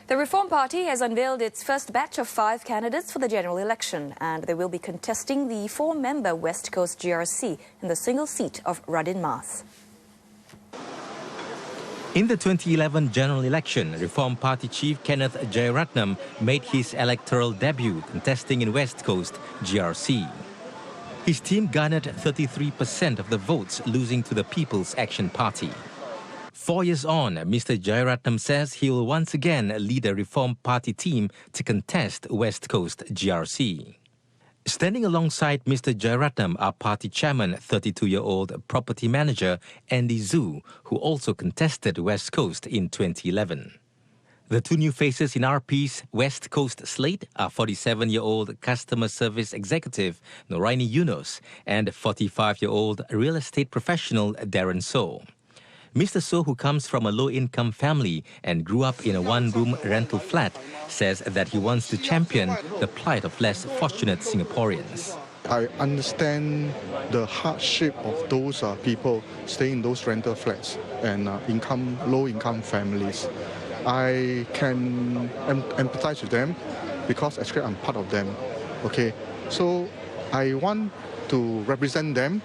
The Reform Party has unveiled its first batch of 5 candidates for the general election, and they will be contesting the 4-member West Coast GRC in the single seat of Radin Mas. In the 2011 general election, Reform Party chief Kenneth Jeyaretnam made his electoral debut contesting in West Coast GRC. His team garnered 33% of the votes, losing to the People's Action Party. 4 years on, Mr. Jeyaretnam says he will once again lead a Reform Party team to contest West Coast GRC. Standing alongside Mr. Jeyaretnam are party chairman, 32-year-old property manager Andy Zhu, who also contested West Coast in 2011. The two new faces in RP's West Coast slate are 47-year-old customer service executive Noraini Yunus and 45-year-old real estate professional Darren So. Mr. So, who comes from a low-income family and grew up in a one-room rental flat, says that he wants to champion the plight of less fortunate Singaporeans. I understand the hardship of those people staying in those rental flats and low-income families. I can empathize with them because actually I'm part of them. Okay, so I want to represent them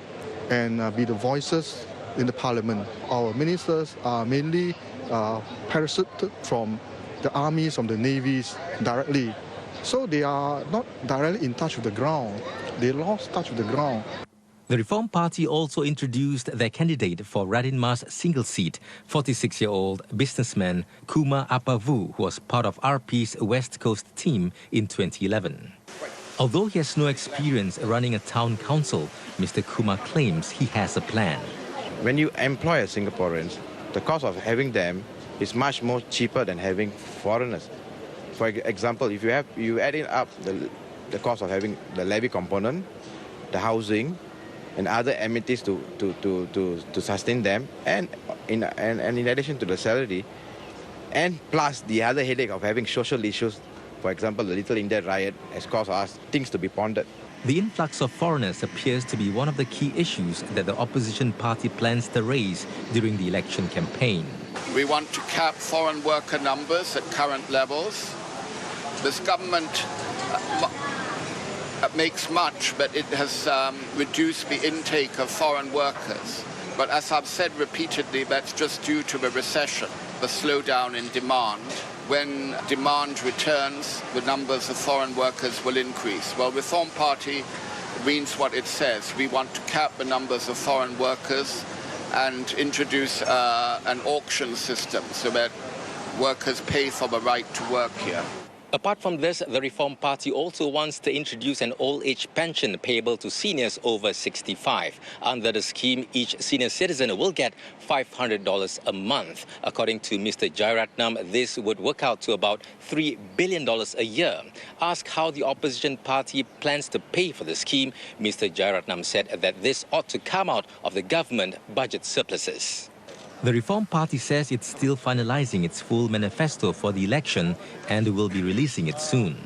and be the voices in the parliament. Our ministers are mainly parachuted from the armies, from the navies directly. So they are not directly in touch with the ground. They lost touch with the ground. The Reform Party also introduced their candidate for Radin Mas single seat, 46-year-old businessman Kumar Apavu, who was part of RP's West Coast team in 2011. Although he has no experience running a town council, Mr. Kumar claims he has a plan. When you employ Singaporeans, the cost of having them is much more cheaper than having foreigners. For example, if you add up the cost of having the levy component, the housing, and other amenities to sustain them, and in addition to the salary, and plus the other headache of having social issues, for example, the Little India riot has caused us things to be pondered. The influx of foreigners appears to be one of the key issues that the opposition party plans to raise during the election campaign. We want to cap foreign worker numbers at current levels. This government makes much, but it has reduced the intake of foreign workers. But as I've said repeatedly, that's just due to the recession, the slowdown in demand. When demand returns, the numbers of foreign workers will increase. Well, Reform Party means what it says. We want to cap the numbers of foreign workers and introduce an auction system so that workers pay for the right to work here. Apart from this, the Reform Party also wants to introduce an old age pension payable to seniors over 65. Under the scheme, each senior citizen will get $500 a month. According to Mr. Jeyaretnam, this would work out to about $3 billion a year. Asked how the opposition party plans to pay for the scheme, Mr. Jeyaretnam said that this ought to come out of the government budget surpluses. The Reform Party says it's still finalizing its full manifesto for the election and will be releasing it soon.